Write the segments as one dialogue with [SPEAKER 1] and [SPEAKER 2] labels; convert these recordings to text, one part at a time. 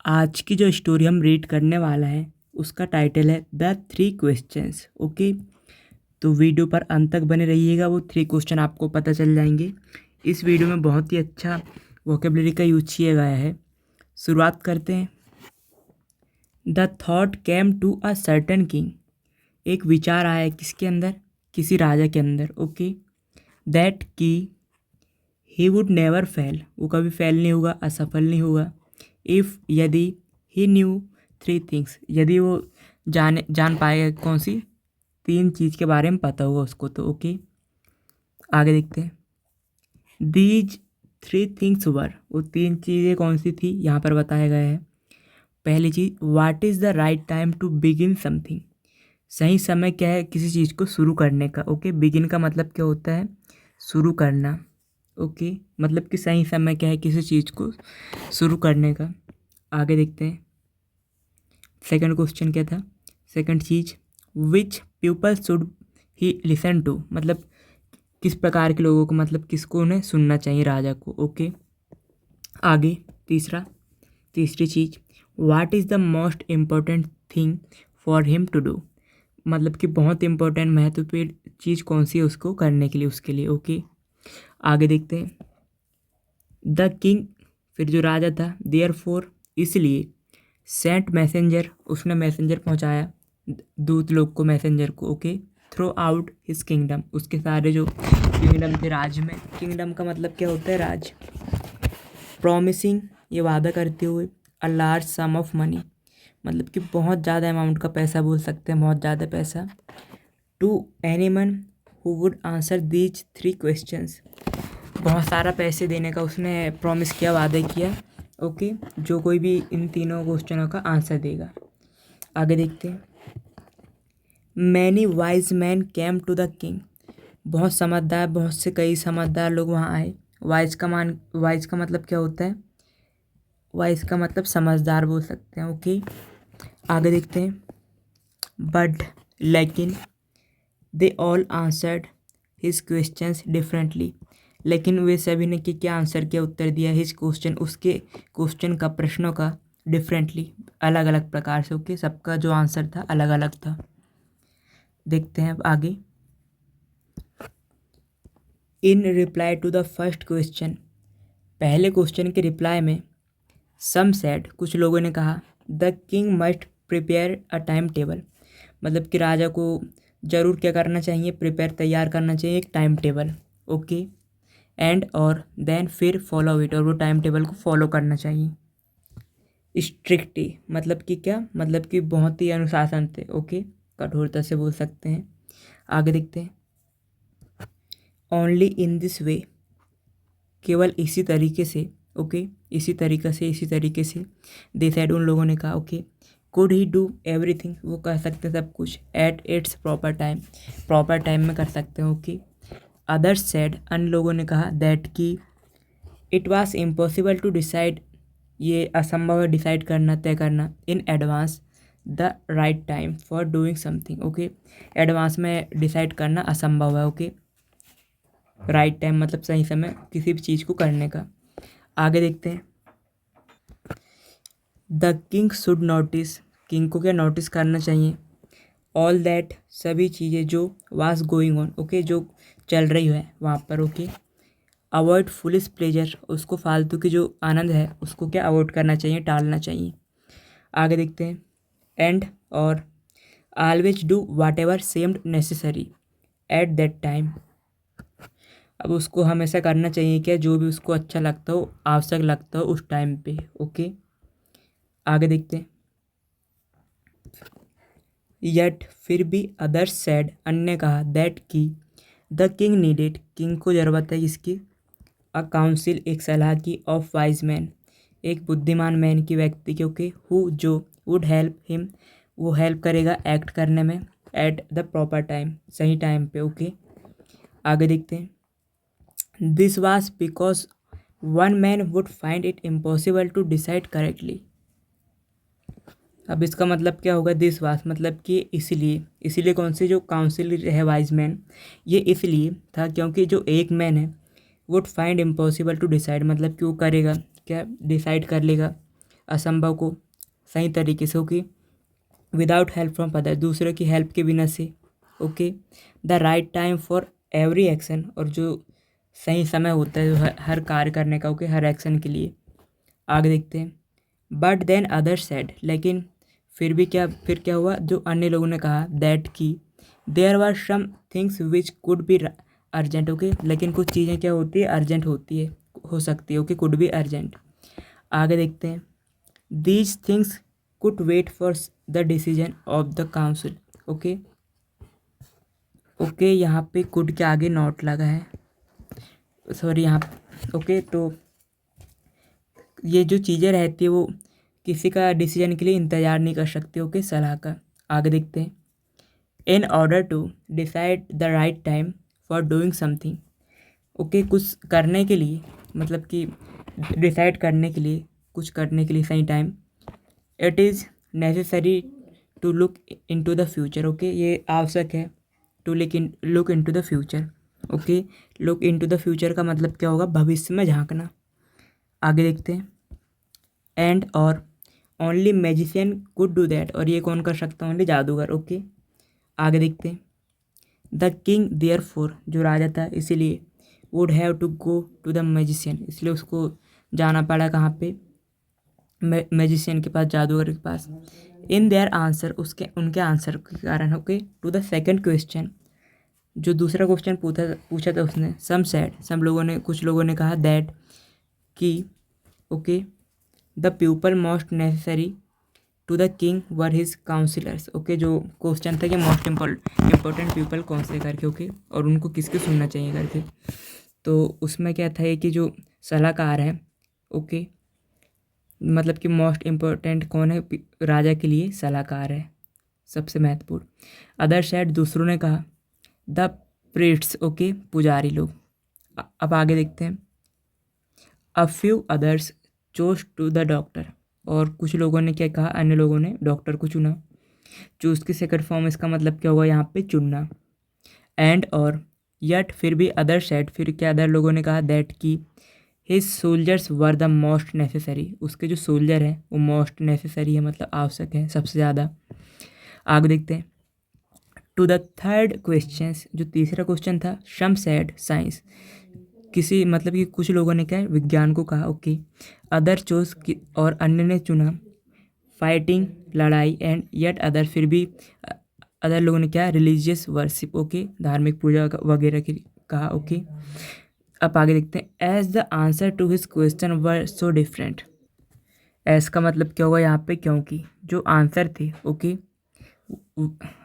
[SPEAKER 1] आज की जो स्टोरी हम रीड करने वाला है उसका टाइटल है द थ्री क्वेश्चंस। ओके, तो वीडियो पर अंत तक बने रहिएगा, वो थ्री क्वेश्चन आपको पता चल जाएंगे। इस वीडियो में बहुत ही अच्छा वोकेबलरी का यूज किया गया है। शुरुआत करते हैं। The thought came to a certain king. एक विचार आया किसके अंदर? किसी राजा के अंदर। ओके, दैट की ही वुड नेवर फेल, वो कभी फेल नहीं होगा, असफल नहीं होगा। इफ़, यदि, ही न्यू थ्री थिंग्स, यदि वो जान पाएगा कौन सी तीन चीज़ के बारे में पता होगा उसको। तो ओके, आगे देखते हैं। दीज थ्री थिंग्स वर, वो तीन चीज़ें कौन सी थी यहाँ पर बताया गया है। पहली चीज़, what is the right time to begin something. सही समय क्या है किसी चीज़ को शुरू करने का। ओके, बिगिन का मतलब क्या होता है? शुरू करना। ओके, मतलब कि सही समय क्या है किसी चीज़ को शुरू करने का। आगे देखते हैं। सेकंड क्वेश्चन क्या था? सेकंड चीज़, which people should he listen to, मतलब किस प्रकार के लोगों को, मतलब किसको उन्हें सुनना चाहिए, राजा को। ओके, आगे तीसरी चीज़, what is the most important thing for him to do, मतलब कि बहुत इम्पोर्टेंट महत्वपूर्ण चीज़ कौन सी है उसको करने के लिए, उसके लिए। ओके, आगे देखते हैं। द किंग, फिर जो राजा था, देयर फोर, इसलिए, सेंट मैसेंजर, उसने मैसेंजर पहुंचाया, दूत लोग को, मैसेंजर को। Okay, through out his kingdom, उसके सारे जो किंगडम थे, राज्य में। किंगडम का मतलब क्या होता है? राज। प्रॉमिसिंग, ये वादा करते हुए, a large some of money, मतलब कि बहुत ज़्यादा अमाउंट का पैसा बोल सकते हैं, बहुत ज़्यादा पैसा। To anyone who would answer these three questions, बहुत सारा पैसे देने का उसने प्रॉमिस किया, वादा किया। ओके, जो कोई भी इन तीनों क्वेश्चनों का आंसर देगा। आगे देखते हैं। Many wise men came to the king, बहुत समझदार, बहुत से कई समझदार लोग वहाँ आए। वाइज का मतलब क्या होता है? वाइज का मतलब समझदार बोल सकते हैं। ओके, आगे देखते हैं। बट, लेकिन, they all answered his questions differently, लेकिन वे सभी ने क्या आंसर किया, उत्तर दिया, हिज क्वेश्चन, उसके क्वेश्चन का, प्रश्नों का, डिफरेंटली, अलग अलग प्रकार से। ओके, सबका जो आंसर था अलग अलग था। देखते हैं अब आगे। In reply to the first question, पहले क्वेश्चन के रिप्लाई में, सम सेड, कुछ लोगों ने कहा, the king must prepare a time table, मतलब कि राजा को ज़रूर क्या करना चाहिए? प्रिपेयर, तैयार करना चाहिए एक टाइम टेबल। ओके, एंड और देन, फिर फॉलो इट, और वो टाइम टेबल को फॉलो करना चाहिए। स्ट्रिक्टली, मतलब कि क्या? मतलब कि बहुत ही अनुशासन थे। ओके, कठोरता से बोल सकते हैं। आगे देखते हैं। ओनली इन दिस वे, केवल इसी तरीके से। ओके, इसी तरीके से दे सैड, उन लोगों ने कहा। Okay, could he do everything, वो कर सकते सब कुछ, at its proper time, proper time में कर सकते हैं। ओके, अदर्स सैड, अन्य लोगों ने कहा, दैट की it was impossible to decide, ये असंभव है डिसाइड करना, तय करना, in advance the right time for doing something. Okay, advance में डिसाइड करना असंभव है। ओके, राइट टाइम मतलब सही समय किसी भी चीज़ को करने का। आगे देखते हैं। The king should notice, king को क्या नोटिस करना चाहिए? ऑल दैट, सभी चीज़ें जो वाज गोइंग ऑन, ओके, जो चल रही है वहाँ पर। ओके, अवॉइड फुलिश प्लेजर, उसको फालतू की जो आनंद है उसको क्या अवॉइड करना चाहिए, टालना चाहिए। आगे देखते हैं। एंड और, always do watt ever सेम्ड necessary at that time, अब उसको हमेशा करना चाहिए क्या? जो भी उसको अच्छा लगता हो, आवश्यक लगता हो उस टाइम पे। ओके, आगे देखते हैं। यट, फिर भी, अदर्स सैड, अन्य ने कहा, दैट की द किंग नीडेड, किंग को ज़रूरत है इसकी, अ काउंसिल, एक सलाह की, ऑफ वाइज मैन, एक बुद्धिमान मैन की, व्यक्ति के। ओके, हु, जो, वुड हेल्प हिम, वो हेल्प करेगा एक्ट करने में, एट द प्रॉपर टाइम, सही टाइम पे। ओके, आगे देखते हैं। This was because one man would find it impossible to decide correctly, अब इसका मतलब क्या होगा? दिस वास मतलब कि इसलिए, इसीलिए कौन सी जो काउंसिल है वाइज मैन, ये इसलिए था क्योंकि जो एक मैन है, would find impossible to decide, मतलब कि वो करेगा क्या? डिसाइड कर लेगा असंभव को सही तरीके से, okay, without help from other, दूसरे की हेल्प के बिना से, okay, the right time for every action, और जो सही समय होता है जो हर कार्य करने का, ओके, हर एक्शन के लिए। आगे देखते हैं, बट देन अदर सेड, लेकिन फिर क्या हुआ, जो अन्य लोगों ने कहा, दैट की there were some things which could be urgent, okay, लेकिन कुछ चीज़ें क्या होती है, अर्जेंट होती है, हो सकती है, ओके, कुड बी अर्जेंट। आगे देखते हैं, these things could wait for the decision of the council, okay, okay, यहाँ पे कुड के आगे नॉट लगा है, सॉरी यहाँ, ओके, तो ये जो चीज़ें रहती है वो किसी का डिसीजन के लिए इंतज़ार नहीं कर सकती, ओके, सलाह का। आगे देखते हैं, in order to decide the right time for doing something, okay, कुछ करने के लिए, मतलब कि डिसाइड करने के लिए, कुछ करने के लिए सही time, it is necessary to look into the future, okay, ये आवश्यक है, to look into the future, okay, look into the future का मतलब क्या होगा, भविष्य में झांकना। आगे देखते हैं, एंड और only magician could do that, और ये कौन कर सकता है, ओनली जादूगर, ओके। आगे देखते हैं, द किंग देयर फोर, जो राजा था इसीलिए, would have to go to the magician, इसलिए उसको जाना पड़ा कहाँ पे, मैजिशियन के पास, जादूगर के पास। इन देयर आंसर, उसके उनके आंसर के कारण, okay, to the second question, जो दूसरा क्वेश्चन पूछा था उसने, सम लोगों ने, कुछ लोगों ने कहा दैट कि, okay, the people most necessary to the king were his councillors, okay, जो क्वेश्चन था कि मोस्ट इम्पोर्टेंट पीपल कौन से करके, ओके, और उनको किसको सुनना चाहिए करके, तो उसमें क्या था कि जो सलाहकार है, ओके, मतलब कि मोस्ट इम्पोर्टेंट कौन है, राजा के लिए सलाहकार है, सबसे महत्वपूर्ण। अदर साइड, दूसरों ने कहा, द प्रीस्ट्स, ओके, पुजारी लोग। अब आगे देखते हैं, a few others chose to the doctor, और कुछ लोगों ने क्या कहा, अन्य लोगों ने डॉक्टर को चुना। चूज की सेकंड फॉर्म, इसका मतलब क्या होगा यहाँ पे, चुनना। एंड और यट, फिर भी अदर सेड, फिर क्या अदर लोगों ने कहा, दैट की his soldiers were the most necessary, उसके जो सोल्जर हैं वो मोस्ट नेसेसरी है, मतलब आवश्यक है, सबसे ज़्यादा। आगे देखते हैं, टू द थर्ड क्वेश्चन, जो तीसरा क्वेश्चन था, सम सेड साइंस, किसी मतलब कि कुछ लोगों ने क्या है, विज्ञान को कहा, ओके, अदर चोज, और अन्य ने चुना, फाइटिंग, लड़ाई, एंड येट अदर, फिर भी अदर लोगों ने क्या, रिलीजियस वर्शिप, ओके, धार्मिक पूजा वगैरह की कहा, ओके। अब आगे देखते हैं, as the answer to his question were so different, as का मतलब क्या होगा यहाँ पे, क्योंकि जो आंसर थे, ओके,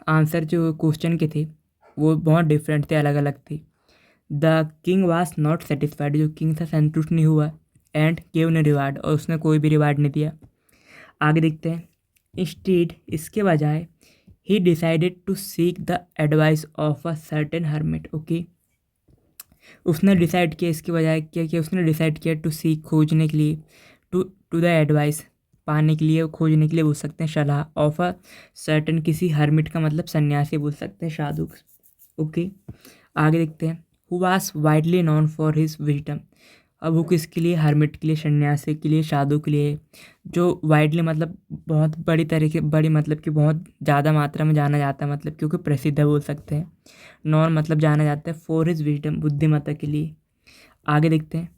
[SPEAKER 1] आंसर जो क्वेश्चन के थे वो बहुत डिफरेंट थे, अलग अलग थे। The king was not satisfied, जो किंग था संतुष्ट नहीं हुआ, एंड गिव न रिवार्ड, और उसने कोई भी रिवार्ड नहीं दिया। आगे देखते हैं, इंस्टीड, इसके बजाय, he decided to seek the advice of a certain hermit, okay, उसने डिसाइड किया, इसके बजाय क्या किया, उसने डिसाइड किया टू सीक, खोजने के लिए, टू द एडवाइस, पाने के लिए, खोजने के लिए बोल सकते हैं, सलाह, ऑफ अ सर्टेन, किसी हर्मिट का मतलब सन्यासी बोल सकते हैं, साधु, ओके। आगे देखते हैं, who was widely known for his wisdom, अब वो किसके लिए, हर्मिट के लिए, सन्यासी के लिए, साधु के लिए, जो वाइडली मतलब बहुत बड़ी मतलब कि बहुत ज़्यादा मात्रा में जाना जाता है, मतलब क्योंकि प्रसिद्ध है बोल सकते हैं, नॉन मतलब जाना जाता है, फॉर हिज विजडम, बुद्धिमत्ता के लिए। आगे देखते हैं,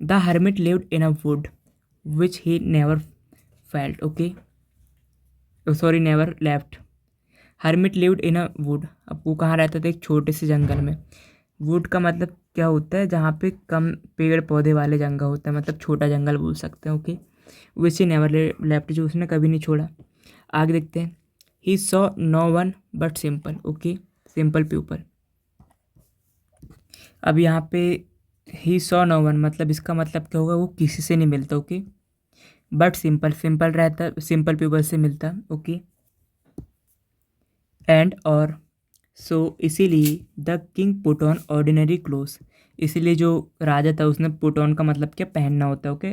[SPEAKER 1] the hermit lived in a would which he never felt, okay, sorry, never left. Hermit lived in a would, अब वो कहाँ रहता था, एक छोटे से जंगल में। वुड का मतलब क्या होता है, जहाँ पे कम पेड़ पौधे वाले जंगल होता है, मतलब छोटा जंगल बोल सकते हैं, okay, which he never left, जो उसने कभी नहीं छोड़ा। आगे देखते हैं, he saw no one but simple, okay, simple people. अब यहाँ पे ही सॉ नो वन, मतलब इसका मतलब क्या होगा, वो किसी से नहीं मिलता, ओके, बट सिंपल रहता, सिंपल पीपल से मिलता, ओके। एंड और सो, इसीलिए the king put on ordinary cloth, इसीलिए जो राजा था उसने पुट ऑन का मतलब क्या, पहनना होता है, ओके,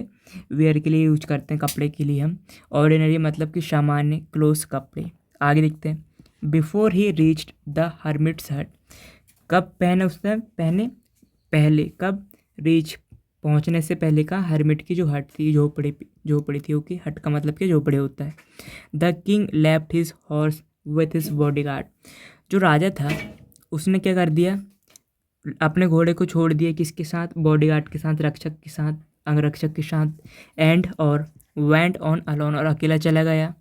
[SPEAKER 1] वेयर के लिए यूज करते हैं, कपड़े के लिए हम, ऑर्डिनरी मतलब कि सामान्य, क्लोथ कपड़े। आगे देखते हैं, before he reached the hermits हट, कब पहने उसने, पहले कब, रीच पहुंचने से पहले का हर्मिट की जो हट थी, झोपड़ी थी, ओके। हट का मतलब कि झोपड़ी होता है। The king left his horse with his bodyguard. जो राजा था उसने क्या कर दिया, अपने घोड़े को छोड़ दिया, किसके साथ, बॉडीगार्ड के साथ, रक्षक के साथ, अंगरक्षक के साथ। एंड और वेंट ऑन अलोन, और अकेला चला गया।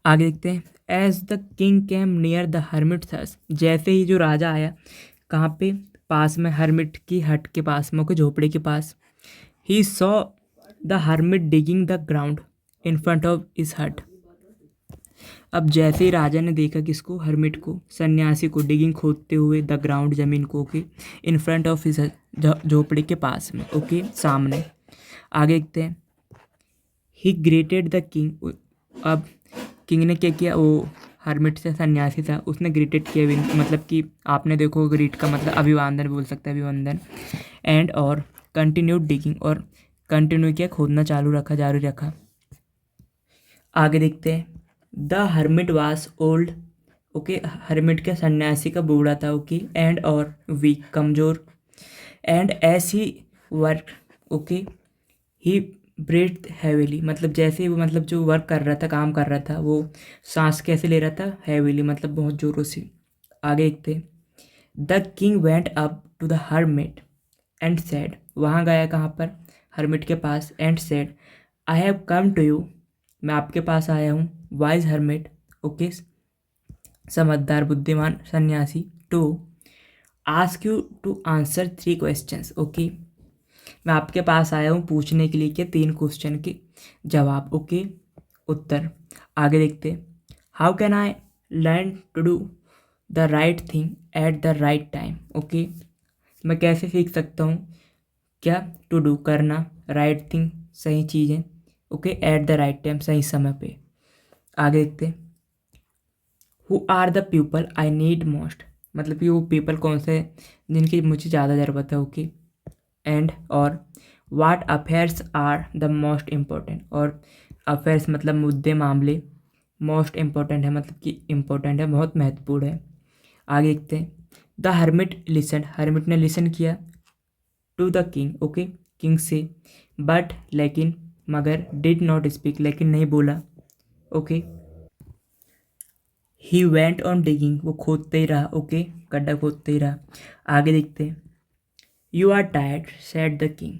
[SPEAKER 1] आगे देखते हैं। As the king came near the hermit his, जैसे ही जो राजा आया कहाँ पे, पास में, हर्मिट की हट के पास में, ओके, झोपड़ी के पास। He saw the hermit digging the ground in front of his hut. अब जैसे ही राजा ने देखा किसको, हर्मिट को, सन्यासी को, डिगिंग खोदते हुए द ग्राउंड, जमीन को, okay, in front of his, झोपड़ी के पास में, ओके, सामने। आगे देखते हैं। ही ग्रेटेड द किंग। अब किंग ने क्या किया, वो हर्मिट से सन्यासी था, उसने ग्रेटेड किया, मतलब कि आपने देखो ग्रीट का मतलब अभिवादन बोल सकते हैं, अभिवंदन। एंड और कंटिन्यूड डिगिंग, और कंटिन्यू किया, खोदना चालू रखा, जारी रखा। आगे देखते हैं। The hermit was old, okay, hermit के सन्यासी का बूढ़ा था, ओके, एंड और वीक, कमज़ोर। And as he work, okay, he breathe heavily, मतलब जैसे ही वो, मतलब जो वर्क कर रहा था, काम कर रहा था, वो सांस कैसे ले रहा था, हैवीली, मतलब बहुत ज़ोरों से। आगे देखते। The king went up to the hermit and said, वहाँ गया कहाँ पर, हर्मिट के पास। And said, I have come to you, मैं आपके पास आया हूँ, वाइज हर्मिट, ओके, समझदार बुद्धिमान सन्यासी, to ask you to answer 3 questions, okay, मैं आपके पास आया हूँ पूछने के लिए कि 3 क्वेश्चन के जवाब, ओके, उत्तर। आगे देखते। How can I learn to do the right thing at the right time, okay, मैं कैसे सीख सकता हूँ, क्या, टू डू, करना, राइट थिंग, सही चीज़ें, okay, at the right time, सही समय पे। आगे देखते। Who are the people I need most, मतलब कि वो पीपल कौन से हैं जिनकी मुझे ज़्यादा ज़रूरत है, ओके। एंड और what affairs are the most important, और अफेयर्स मतलब मुद्दे, मामले, मोस्ट इम्पोर्टेंट है मतलब कि इम्पोर्टेंट है, बहुत महत्वपूर्ण है। आगे देखते हैं। द हर्मिट लिसन, हर्मिट ने लिसन किया, to the king, okay, king से, बट, लेकिन, मगर, डिड नॉट स्पीक, लेकिन नहीं बोला, okay. He went on digging, वो खोदते ही रहा, ओके, गड्ढा खोदते ही रहा। आगे देखते हैं। You are tired said the king,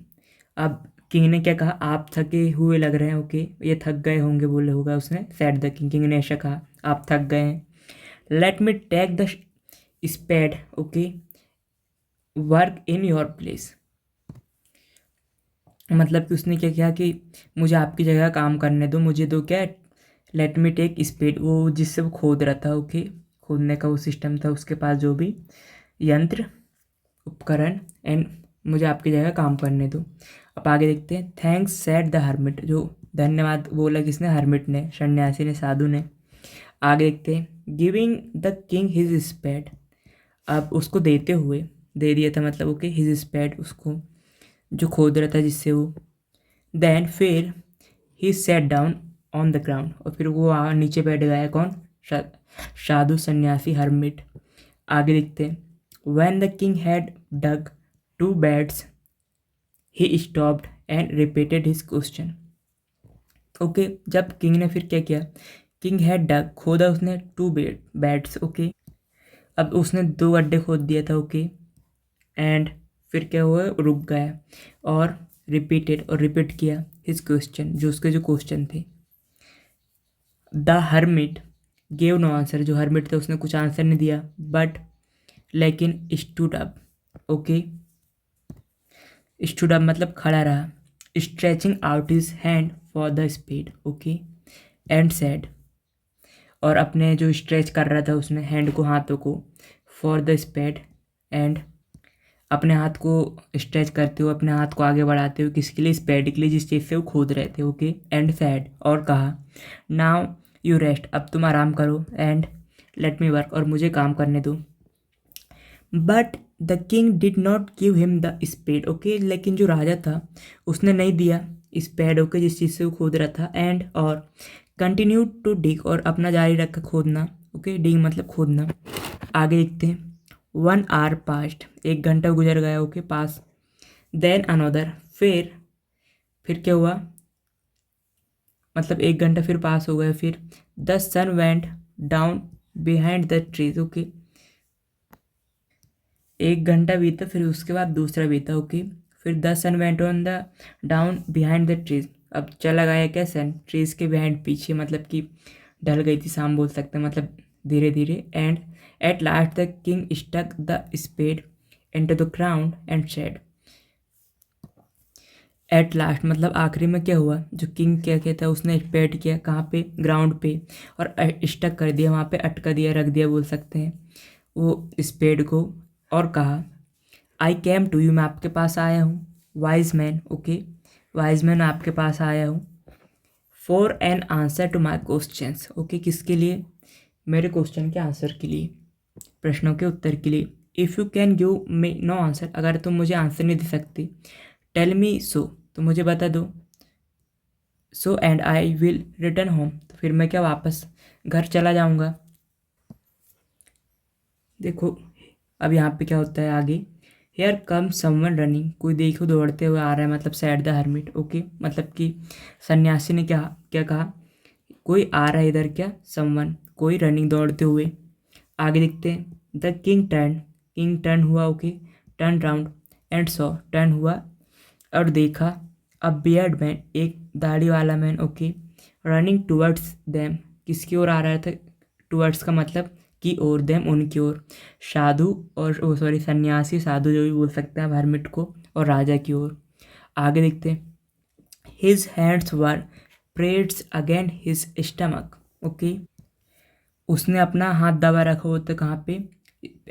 [SPEAKER 1] अब किंग ने क्या कहा, आप थके हुए लग रहे हैं, ओके, ये थक गए होंगे बोले होगा उसने, सेड द किंग, किंग ने ऐसा कहा, आप थक गए हैं। Let me take the spade, okay, work in your place, मतलब कि उसने क्या किया कि मुझे आपकी जगह काम करने दो, मुझे दो क्या, लेट मी टेक स्पेड, वो जिससे वो खोद रहा था, ओके, खोदने का वो सिस्टम था उसके पास, जो भी यंत्र, उपकरण, एंड मुझे आपकी जगह काम करने दो। अब आगे देखते हैं। थैंक्स सेड द हर्मिट, जो धन्यवाद बोला किसने, हर्मिट ने, सन्यासी ने, साधु ने। आगे देखते हैं। Giving the king his spade, अब उसको देते हुए, दे दिया था मतलब, ओके, हिज स्पेड, उसको जो खोद रहा था जिससे वो। देन फिर he sat down on the ground, और फिर वो नीचे बैठ गया, कौन, साधु, सन्यासी, हर्मिट। आगे देखते हैं। When the king had dug 2 beds, he stopped and repeated his question. Okay, जब किंग ने फिर क्या किया, किंग हैड डग, खोदा उसने, 2 बेड्स, ओके, अब उसने 2 गड्ढे खोद दिया था, ओके, एंड फिर क्या हुआ, रुक गया, और रिपीटेड, और रिपीट किया, हिज क्वेश्चन, जो उसके जो क्वेश्चन थे। The hermit gave no answer, जो हर्मिट था उसने कुछ आंसर नहीं दिया, बट, लेकिन, stood up, okay, stood up मतलब खड़ा रहा, stretching out his hand for the spade, okay, and said, और अपने जो स्ट्रेच कर रहा था उसने हैंड को, हाथों को, फॉर द स्पेड, एंड अपने हाथ को स्ट्रेच करते हुए, अपने हाथ को आगे बढ़ाते हुए, किसके लिए, स्पेड के लिए, जिस चीज़ से वो खोद रहे थे, ओके, एंड सेड, और कहा, नाउ यू रेस्ट, अब तुम आराम करो, एंड लेट मी वर्क, और मुझे काम करने दो। But the king did not give him the spade, okay, लेकिन जो राजा था उसने नहीं दिया स्पेड, ओके, जिस चीज़ से वो खोद रहा था, एंड और कंटिन्यू टू डिग, और अपना जारी रखा खोदना, ओके, डिग मतलब खोदना। आगे देखते हैं। 1 hour पास्ट, 1 घंटा गुजर गया, ओके, पास। देन अनदर, फिर क्या हुआ, मतलब 1 घंटा फिर पास हो गया। फिर the sun went down behind the trees. Okay, 1 घंटा बीता, फिर उसके बाद दूसरा बीता। ओके, फिर the sun went on the down behind the trees. अब चला गया क्या, सन ट्रीज के बिहाइंड पीछे, मतलब कि ढल गई थी शाम बोल सकते हैं, मतलब धीरे धीरे। And at last the king stuck the spade into the ground and said. At last मतलब आखिरी में क्या हुआ, जो किंग क्या कहता है, उसने स्पेड किया कहाँ पे, ग्राउंड पे, और स्टक कर दिया, वहाँ पे अटका दिया, रख दिया बोल सकते हैं वो स्पेड को। और कहा, आई केम टू यू, मैं आपके पास आया हूँ, wise man. Okay, wise man आपके पास आया हूँ, for an answer to my questions. Okay, किसके लिए, मेरे क्वेश्चन के आंसर के लिए, प्रश्नों के उत्तर के लिए। If you can give me know answer, अगर तुम मुझे आंसर नहीं दे सकती, टेल मी सो, तो मुझे बता दो, so and I will return home, तो फिर मैं क्या वापस घर चला जाऊँगा। देखो अब यहाँ पे क्या होता है आगे, हेयर कम समवन रनिंग, कोई देखो दौड़ते हुए आ रहा है, मतलब सैड द हर्मिट। ओके, मतलब कि सन्यासी ने क्या क्या कहा, कोई आ रहा है इधर, क्या, समवन, कोई रनिंग दौड़ते हुए। आगे देखते हैं, the king turn, king turn हुआ। Okay, turn round and saw, turn हुआ और देखा, अ बियर्ड मैन, एक दाढ़ी वाला man. Okay, running towards them, किसकी ओर आ रहा था, टूवर्ड्स का मतलब की ओर, देम उनकी ओर, साधु और ओ सॉरी सन्यासी, साधु जो भी बोल सकते हैं हर्मिट को, और राजा की ओर। आगे देखते हैं, his hands were pressed against his stomach. Okay, उसने अपना हाथ दबा रखा होता है कहाँ पे,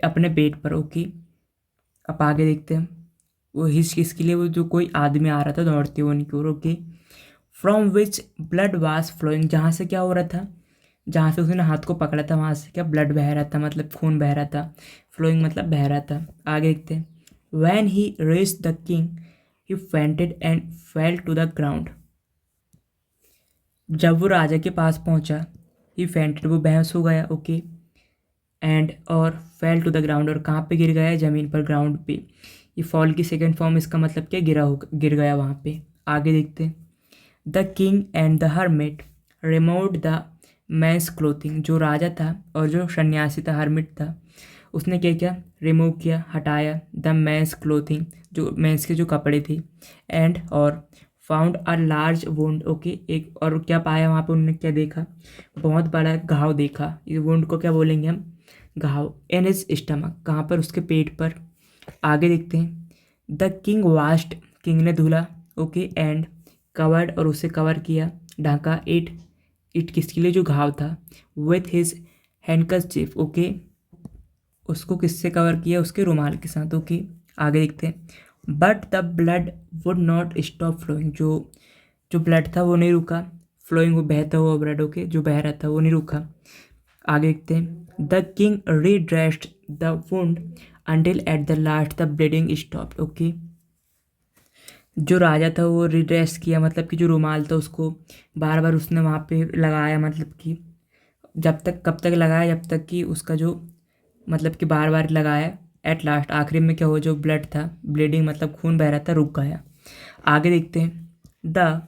[SPEAKER 1] अपने पेट पर। ओके, अब आगे देखते हैं, वो हिज किसके लिए, वो जो कोई आदमी आ रहा था दौड़ते हुए उनकी ओर। Okay, from which blood was flowing, जहाँ से क्या हो रहा था, जहाँ से उसने हाथ को पकड़ा था वहाँ से क्या ब्लड बह रहा था, मतलब खून बह रहा था, फ्लोइंग मतलब बह रहा था। आगे देखते हैं, when he raised the king he fainted and fell to the ground, जब वो राजा के पास पहुँचा, ही फेंटेड वो बेहोश हो गया। ओके, एंड और फेल टू द ग्राउंड, और कहाँ पे गिर गया, ज़मीन पर, ग्राउंड पे। ये फॉल की सेकेंड फॉर्म, इसका मतलब क्या, गिर गया वहाँ पे। आगे देखते हैं, the king and the hermit removed the man's clothing, जो राजा था और जो सन्यासी था, हर्मिट था, उसने क्या किया, रिमूव किया, हटाया, द मैंस क्लोथिंग, जो मैंस के जो कपड़े थे, एंड और found a large wound. Okay, एक और क्या पाया वहाँ पे, उन्होंने क्या देखा, बहुत बड़ा घाव देखा, इस वुंड को क्या बोलेंगे हम, घाव, इन हिज स्टमक, कहाँ पर, उसके पेट पर। आगे देखते हैं, द किंग वाश्ड, किंग ने धुला। ओके, एंड कवर्ड, और उसे कवर किया, ढका, इट किसके लिए, जो घाव था, विथ हिज हैंडकरचीफ। ओके, उसको किससे कवर किया, उसके रुमाल के साथ। ओके, आगे देखते हैं, but the blood would not stop flowing, जो जो ब्लड था वो नहीं रुका, फ्लोइंग, वो बहता हुआ ब्लड। ओके, जो बह रहा था वो नहीं रुका। आगे देखते हैं, the king redressed the wound until at the last the bleeding stopped. Okay, जो राजा था वो रिड्रेस किया, मतलब कि जो रुमाल था उसको बार बार उसने वहाँ पे लगाया, मतलब कि जब तक, कब तक लगाया, जब तक कि उसका जो, मतलब कि बार बार लगाया, एट लास्ट आखिरी में क्या हुआ, जो ब्लड था, ब्लीडिंग मतलब खून बह रहा था, रुक गया। आगे देखते हैं, the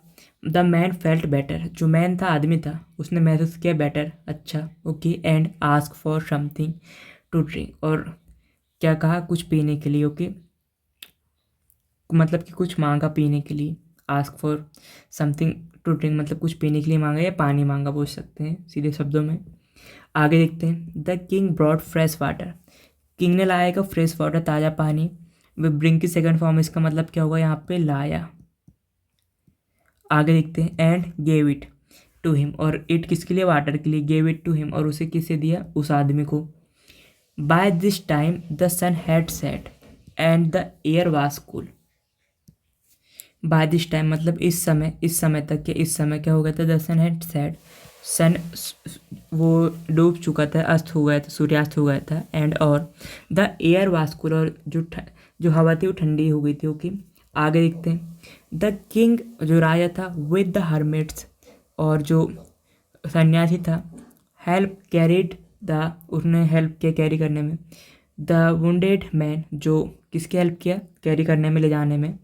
[SPEAKER 1] the man felt better, जो मैन था, आदमी था, उसने महसूस किया बेटर, अच्छा। Okay, and ask for something to drink, और क्या कहा, कुछ पीने के लिए। ओके, मतलब कि कुछ मांगा पीने के लिए, ask for something to drink मतलब कुछ पीने के लिए मांगा, या पानी मांगा बोल सकते हैं सीधे शब्दों में। आगे देखते हैं, the king brought fresh water, king ने लाया का फ्रेश वाटर, ताज़ा पानी। ब्रिंग की सेकंड फॉर्म, इसका मतलब क्या होगा यहाँ पे, लाया। आगे देखते हैं, and gave it to him, और इट किसके लिए, वाटर के लिए, गेव इट टू हिम, और उसे किसे दिया, उस आदमी को। By this time the sun had set and the air was cool, by this time मतलब इस समय तक के, इस समय क्या हो गया था, द सन हैड सेट, सन वो डूब चुका था, अस्त हो गया था, सूर्यास्त हो गया था, एंड और द एयर वाज कूल, और जो हवा थी वो ठंडी हो गई थी। ओके, आगे देखते हैं, द किंग, जो राजा था, विद द हर्मिट्स, और जो सन्यासी था, हेल्प कैरिड द, उसने हेल्प किया कैरी करने में, द वुंडेड मैन, जो किसकी हेल्प किया कैरी करने में, ले जाने में,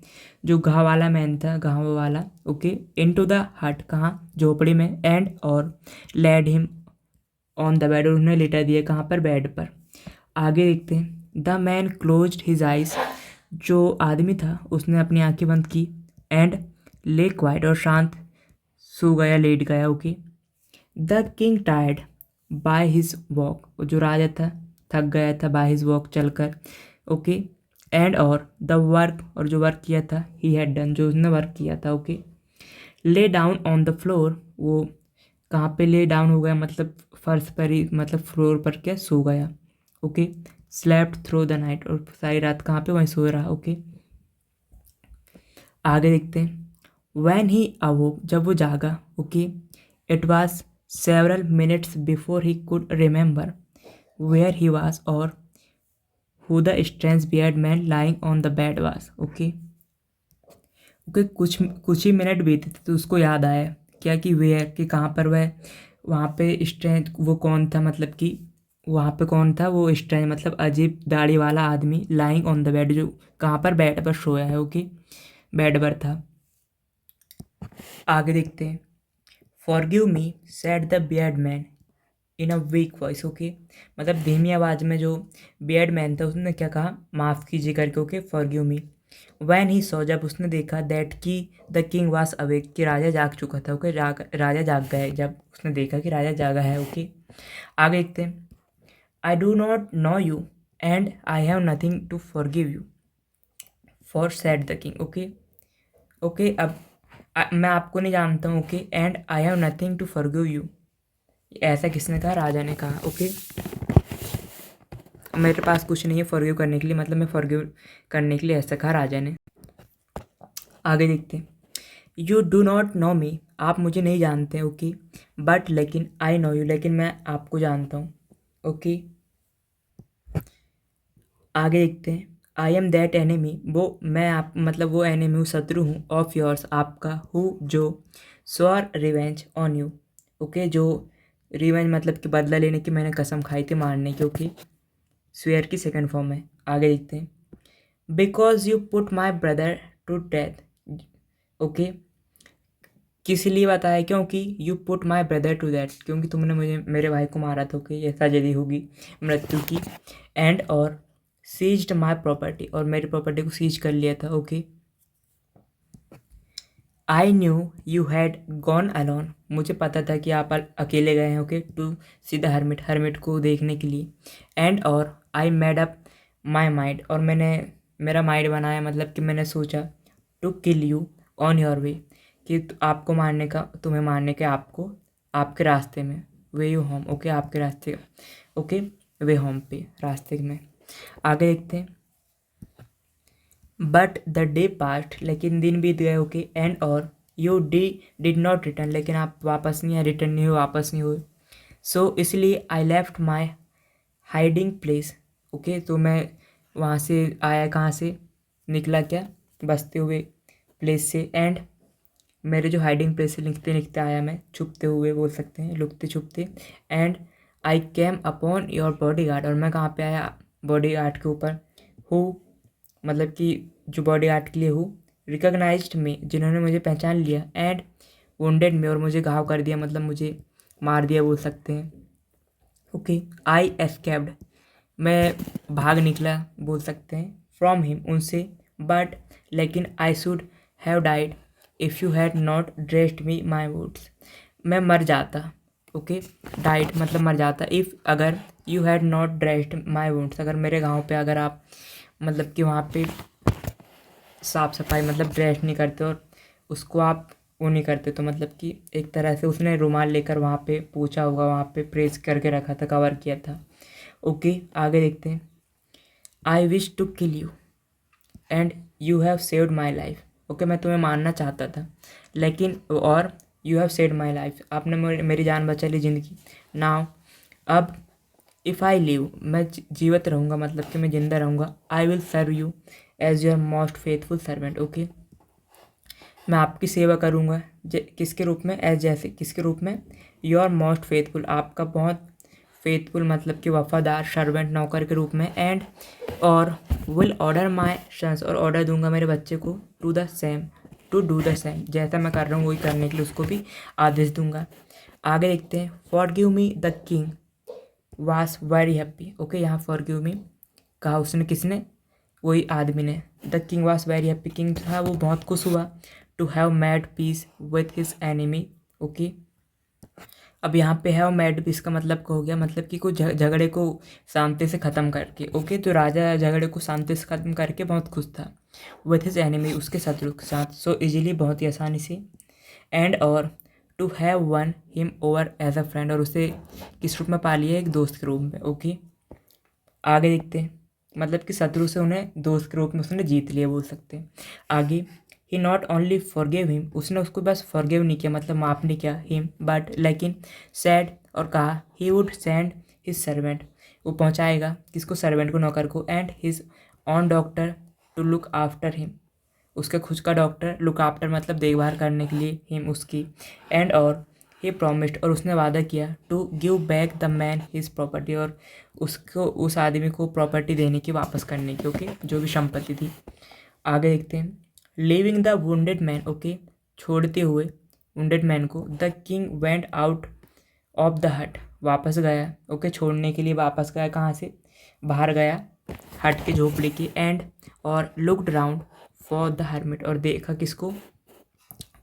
[SPEAKER 1] जो घाव वाला मैन था, घाव वाला, ओके, इनटू द हट, कहाँ, झोपड़ी में, एंड और led him on the bed, और उन्हें लेटा दिया कहाँ पर, बेड पर। आगे देखते हैं, the man closed his eyes, जो आदमी था उसने अपनी आंखें बंद की, एंड ले क्वाइट, और शांत सो गया, लेट गया, okay. The king tired by his walk, जो राजा था थक गया था, बाय हिज वॉक, चलकर, ओके, एंड और द वर्क, और जो वर्क किया था, ही हैड डन, जो उसने वर्क किया था, okay. Lay down on the floor, वो कहाँ पे ले डाउन हो गया, मतलब फर्श पर ही, मतलब फ्लोर पर क्या सो गया, okay. Slept through the night, और सारी रात कहाँ पे, वहीं सो रहा, ओके। आगे देखते हैं, वैन ही अवोक, जब वो जागा, okay, it was several minutes before he could remember where he was, और who the strange beard man lying on the bed was, okay. Okay, कुछ ही मिनट बीते थे तो उसको याद आया क्या, कि वेयर, कि कहाँ पर वह, वहाँ पे स्ट्रेंज, वो कौन था, मतलब कि वहाँ पे कौन था, वो स्ट्रेंज मतलब अजीब दाढ़ी वाला आदमी, लाइंग ऑन द बेड, जो कहाँ पर, बेड पर सोया है, ओके, बेड पर था। आगे देखते हैं, forgive me said the beard man in a week voice, okay, मतलब धीमी आवाज़ में जो बियर्ड मैन था उसने क्या कहा, माफ़ कीजिए करके, okay, forgive me. When he saw, जब उसने देखा, दैट कि द किंग वाज अवेक, कि राजा जाग चुका था, ओके, राजा जाग गया है, जब उसने देखा कि राजा जागा है, ओके। आगे देखते हैं, I do not know you and I have nothing to forgive you for said the king, okay. Okay, अब मैं आपको नहीं जानता हूँ, okay, and I have nothing to forgive you, ऐसा किसने कहा, राजा ने कहा, ओके। मेरे पास कुछ नहीं है फॉरगिव करने के लिए, मतलब मैं फॉरगिव करने के लिए, ऐसा कहा राजा ने। आगे देखते हैं, यू डू नॉट नो मी, आप मुझे नहीं जानते, ओके, बट लेकिन आई नो यू, लेकिन मैं आपको जानता हूँ, ओके। आगे देखते हैं, आई एम दैट एनिमी, वो मैं, आप मतलब वो एनिमी हूँ, शत्रु हूँ, ऑफ योर्स, आपका, हु, जो स्वॉर रिवेंज ऑन यू, ओके, जो रिवेंज मतलब कि बदला लेने की मैंने कसम खाई थी मारने की, ओके, स्वेयर की सेकंड फॉर्म है। आगे देखते हैं, because you put my brother to death, okay, किस लिए बताया, क्योंकि you put my brother to that, क्योंकि तुमने मुझे, मेरे भाई को मारा था, ओके, ये ट्रेजेडी होगी, मृत्यु की, एंड और सीज्ड माई प्रॉपर्टी, और मेरी प्रॉपर्टी को सीज कर लिया था, okay. I knew you had gone alone, मुझे पता था कि आप अकेले गए हैं, okay, to see the hermit, hermit को देखने के लिए, एंड और I made up my mind, और मैंने मेरा माइंड बनाया, मतलब कि मैंने सोचा, to kill you on your way, कि आपको मारने का, तुम्हें मारने के, आपको आपके रास्ते में, वे यू होम, ओके, आपके रास्ते, ओके, वे होम पे, रास्ते में। आगे देखते हैं, बट द डे पास्ट, लेकिन दिन बीत गए, ओके, एंड और यू डिड नॉट रिटर्न, लेकिन आप वापस नहीं आए, रिटर्न नहीं हुए, वापस नहीं हुए, सो इसलिए I left my hiding place, okay, तो मैं वहाँ से आया, कहाँ से निकला, क्या, बसते हुए प्लेस से, एंड मेरे जो हाइडिंग प्लेस से लिखते लिखते आया मैं, छुपते हुए बोल सकते हैं, लुकते छुपते, and I came upon your bodyguard, और मैं कहाँ पे आया, बॉडी गार्ड के ऊपर, हु, मतलब कि जो बॉडी गार्ड के लिए हूँ, रिकॉग्नाइज्ड मी, जिन्होंने मुझे पहचान लिया, एंड वुंडेड मी, और मुझे घाव कर दिया, मतलब मुझे मार दिया बोल सकते हैं, ओके। आई एस्केप्ड, मैं भाग निकला बोल सकते हैं, फ्रॉम हिम, उनसे, बट लेकिन I should have died if you had not dressed me my wounds, मैं मर जाता, ओके, डाइड मतलब मर जाता, इफ़, अगर, you had not dressed my wounds, अगर मेरे गाँव पे, अगर आप मतलब कि वहाँ पे साफ़ सफाई मतलब ड्रेस नहीं करते, और उसको आप वो नहीं करते, तो मतलब कि एक तरह से उसने रुमाल लेकर वहाँ पे पूछा होगा, वहाँ पे प्रेस करके रखा था, कवर किया था, ओके। आगे देखते हैं, I wish to kill you and you have saved my life, okay, मैं तुम्हें मारना चाहता था, लेकिन, और you have saved my life, आपने मेरी जान बचा ली, ज़िंदगी, नाउ, अब, इफ़ आई लिव, मैं जीवित रहूँगा, मतलब कि मैं ज़िंदा रहूँगा, I will serve you as your most faithful servant, okay, मैं आपकी सेवा करूँगा, किसके रूप में, एज, जैसे, किसके रूप में, योर मोस्ट फेथफुल, आपका बहुत फेथफुल मतलब कि वफादार, सर्वेंट नौकर के रूप में, एंड और विल ऑर्डर माई सन्स और ऑर्डर दूंगा मेरे बच्चे को टू डू द सेम, जैसा मैं कर रहा हूँ वही करने के लिए उसको भी आदेश दूंगा। आगे देखते हैं, forgive me the king was very happy. Okay, यहाँ फॉरगिव मी कहा उसने, किसने? वही आदमी ने। The king was very happy, king था वो बहुत खुश हुआ। To have made peace with his enemy. Okay, अब यहाँ पे हैव मेड पीस का मतलब क्या हो गया? मतलब कि कोई झगड़े को शांति से ख़त्म करके। ओके, तो राजा झगड़े को शांति से ख़त्म करके बहुत खुश था। विथ हिज एनिमी, उसके शत्रु के साथ, सो इजीली, बहुत ही आसानी से। एंड और to have won him over as a friend, और उसे किस रूप में पा लिया? एक दोस्त के रूप में। ओके, आगे देखते हैं, मतलब कि शत्रु से उन्हें दोस्त के रूप में उसने जीत लिया बोल सकते हैं। आगे, ही नॉट ओनली फॉरगिव हिम, उसने उसको बस फॉरगिव नहीं किया मतलब माफ नहीं किया हिम, बट लेकिन सैड, और कहा he would send his servant, वो पहुंचाएगा किसको? सर्वेंट को, नौकर को, and his own doctor to look after him, उसके खुद का डॉक्टर, लुक आफ्टर मतलब देखभाल करने के लिए, हिम उसकी, एंड और ही प्रॉमिस्ड, और उसने वादा किया, to give back the man his property, और उसको, उस आदमी को प्रॉपर्टी देने की, वापस करने की। ओके, जो भी संपत्ति थी। आगे देखते हैं, leaving the wounded man. Okay, छोड़ते हुए वुंडेड मैन को, the king went out of the हट, वापस गया। ओके, छोड़ने के लिए वापस गया, कहाँ से? बाहर गया, हट के, झोपड़ी की, एंड और looked round for the hermit, और देखा किसको?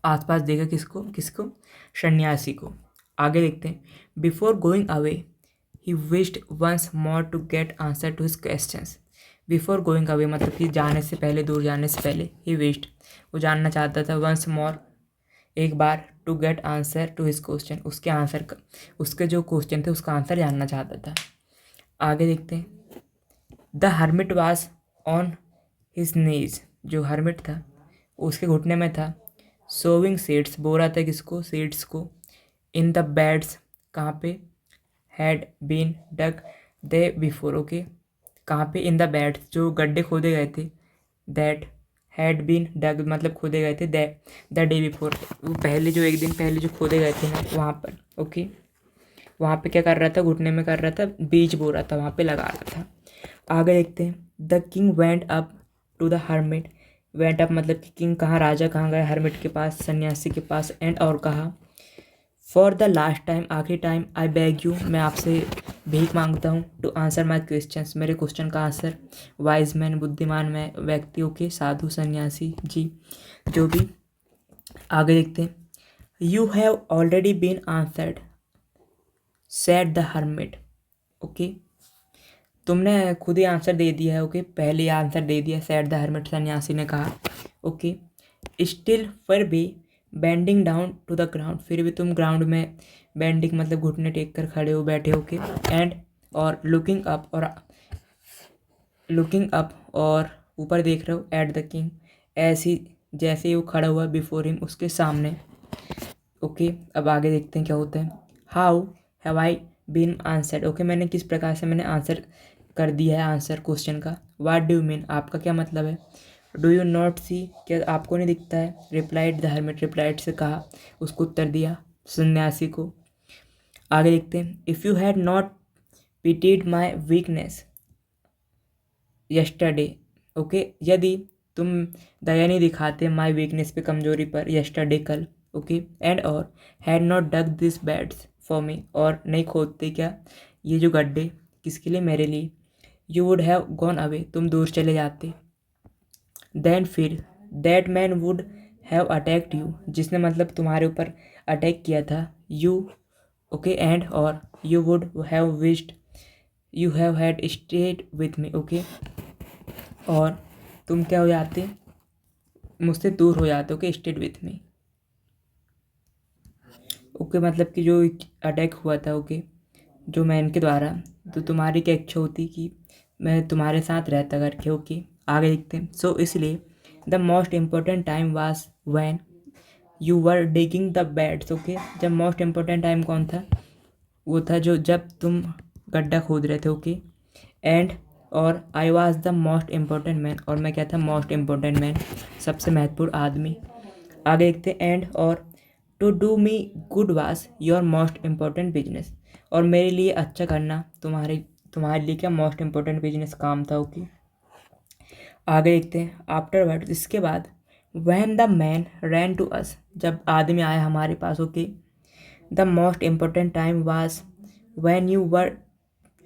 [SPEAKER 1] आसपास देखा किसको? सन्यासी को। आगे देखते हैं, before going away he wished once more to get answer to his questions. Before going away मतलब कि जाने से पहले, दूर जाने से पहले, ही विश्ड, वो जानना चाहता था, वंस मोर, एक बार, to get answer to his question, उसके आंसर का, उसके जो क्वेश्चन थे उसका आंसर जानना चाहता था। आगे देखते हैं, the hermit was on his knees, जो हर्मिट था उसके घुटने में था, सोविंग सीड्स, बो रहा था किसको? सीड्स को, इन द बेड्स, कहाँ पे? Had been dug they before. Okay, कहाँ पे? इन द बेड्स, जो गड्ढे खोदे गए थे, दैट हैड बीन डग मतलब खोदे गए थे, द डे बिफोर, वो पहले, जो एक दिन पहले जो खोदे गए थे ना, वहाँ पर। ओके, वहाँ पे क्या कर रहा था? घुटने में कर रहा था, बीज बो रहा था, वहाँ पे लगा रहा था। आगे देखते हैं, the king went up to the hermit, went up मतलब कि किंग कहाँ, राजा कहाँ गया? हर्मिट के पास, सन्यासी के पास, एंड और कहा, फॉर द लास्ट टाइम, आखिरी टाइम, आई बैग यू, मैं आपसे भीख मांगता हूँ, टू आंसर माई क्वेश्चंस, मेरे क्वेश्चन का आंसर। वाइज मैन, बुद्धिमान में व्यक्तियों के, साधु, सन्यासी जी, जो भी। आगे देखते हैं, you have already been answered said the hermit. Okay, तुमने खुद ही आंसर दे दिया है। ओके, पहले ही आंसर दे दिया, सेड द हर्मिट, सन्यासी ने कहा। ओके, स्टिल फिर भी bending down to the ground, फिर भी तुम ग्राउंड में, बेंडिंग मतलब घुटने टेक कर खड़े हो, बैठे हो के, एंड और लुकिंग अप, और ऊपर देख रहे हो, एट द किंग, ऐसी जैसे ही वो खड़ा हुआ, बिफोर हिम, उसके सामने। ओके, अब आगे देखते हैं क्या होता है, how have I been answered. Okay, मैंने किस प्रकार से मैंने आंसर कर दिया है, आंसर क्वेश्चन का। व्हाट डू यू मीन, आपका क्या मतलब है? डू यू नॉट सी, क्या आपको नहीं दिखता है? रिप्लाइड द हर्मिट, रिप्लाइड से कहा, उसको उत्तर दिया, सन्यासी को। आगे देखते हैं, if you had not pitied my weakness yesterday. Okay, यदि तुम दया नहीं दिखाते माई वीकनेस पे, कमजोरी पर, यस्टरडे, कल। ओके, एंड और had not dug this beds for me, और नहीं खोदते क्या ये जो गड्ढे, किसके लिए? मेरे लिए। You would have gone away, तुम दूर चले जाते। देन फिर, that man would have attacked you, जिसने मतलब तुम्हारे ऊपर अटैक किया था, यू। ओके, एंड और you would have wished you have had stayed with me. Okay, और तुम क्या हो जाते? मुझसे दूर हो जाते। Okay, stayed with me. Okay, मतलब कि जो अटैक हुआ था, ओके, जो मैन के द्वारा, तो तुम्हारी क्या इच्छा होती कि मैं तुम्हारे साथ रहता करके। ओके, आगे देखते हैं, सो इसलिए the most important time was when you were digging the beds. Okay, जब मोस्ट इम्पोर्टेंट टाइम कौन था? वो था जो जब तुम गड्ढा खोद रहे थे। ओके, एंड और I was the most important man, और मैं क्या था? मोस्ट इम्पोर्टेंट मैन, सबसे महत्वपूर्ण आदमी। आगे देखते हैं, एंड और to do me good was your most important business, और मेरे लिए अच्छा करना तुम्हारे लिए क्या मोस्ट इम्पोर्टेंट बिजनेस काम था। ओके, आगे देखते हैं। आफ्टरवर्ड, इसके बाद, when the man ran to us, जब आदमी आया हमारे पास। Okay, the most important time was when you were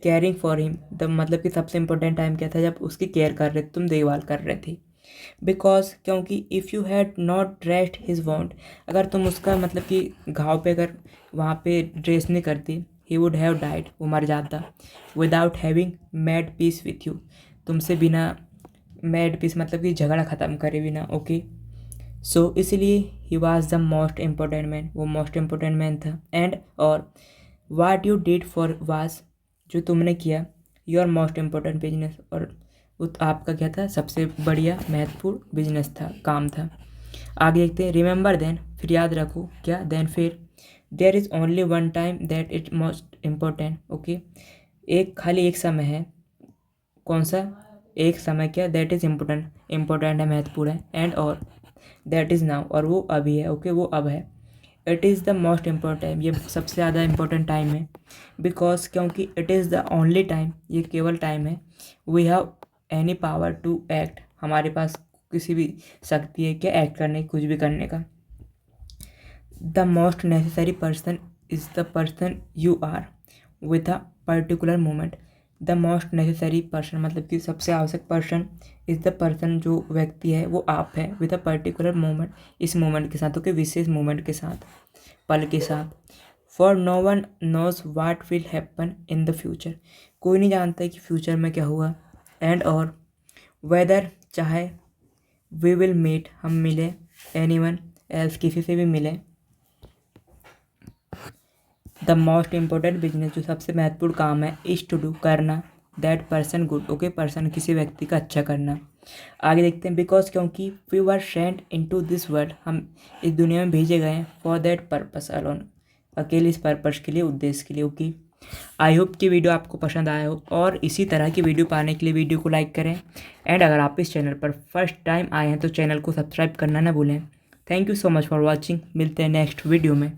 [SPEAKER 1] caring for him, the मतलब कि सबसे इम्पोर्टेंट टाइम क्या था, जब उसकी केयर कर रहे थे, तुम देखभाल कर रहे थे। बिकॉज, क्योंकि if you had not dressed his want, अगर तुम उसका मतलब कि घाव पे अगर वहाँ पे ड्रेस नहीं करती, ही वुड हैव डाइड, वो मर जाता। Without having made peace with you, तुमसे बिना मेड पीस मतलब कि झगड़ा ख़त्म करे बिना। ओके, सो इसलिए he was the most important man, वो मोस्ट इम्पोर्टेंट मैन था। एंड और what you did for was, जो तुमने किया, योर मोस्ट इम्पोर्टेंट बिजनेस, और वो आपका क्या था, सबसे बढ़िया महत्वपूर्ण बिजनेस था, काम था। आगे देखते हैं। रिमेंबर देन, फिर याद रखो, क्या देन फिर, there is only one time that it most important. Okay, खाली एक समय है, कौन सा, एक समय क्या, दैट इज़ इम्पोर्टेंट है, महत्वपूर्ण है। एंड और दैट इज़ नाउ, और वो अभी है। ओके, वो अब है। It is the most important time, ये सबसे ज़्यादा इम्पोर्टेंट टाइम है। बिकॉज, क्योंकि it is the only time, ये केवल टाइम है। We have any power to act, हमारे पास किसी भी शक्ति है क्या, एक्ट करने की, कुछ भी करने का। The most necessary person is the person you are with a particular moment. The most necessary person मतलब कि सबसे आवश्यक पर्सन, इज़ द पर्सन, जो व्यक्ति है वो आप है, विद अ पर्टिकुलर मोमेंट, इस मोमेंट के साथ, ओके, विशेष मोमेंट के साथ, पल के साथ। For no one knows what will happen in the future, कोई नहीं जानता है कि फ्यूचर में क्या होगा। एंड और वेदर, चाहे, वी विल मीट, हम मिले, एनी वन एल्स, किसी से भी मिले। द मोस्ट इम्पोर्टेंट बिजनेस, जो सबसे महत्वपूर्ण काम है, इज टू डू, करना, that person good. Okay, person, किसी व्यक्ति का अच्छा करना। आगे देखते हैं। बिकॉज, क्योंकि we were sent into this world, हम इस दुनिया में भेजे गए हैं, फॉर दैट पर्पस अलोन, अकेले इस पर्पस के लिए, उद्देश्य के लिए। ओके, आई होप कि वीडियो आपको पसंद आया हो, और इसी तरह की वीडियो पाने के लिए वीडियो को लाइक करें। एंड अगर आप इस चैनल पर फर्स्ट टाइम आए हैं तो चैनल को सब्सक्राइब करना ना भूलें। Thank you so much for watching, मिलते हैं नेक्स्ट वीडियो में।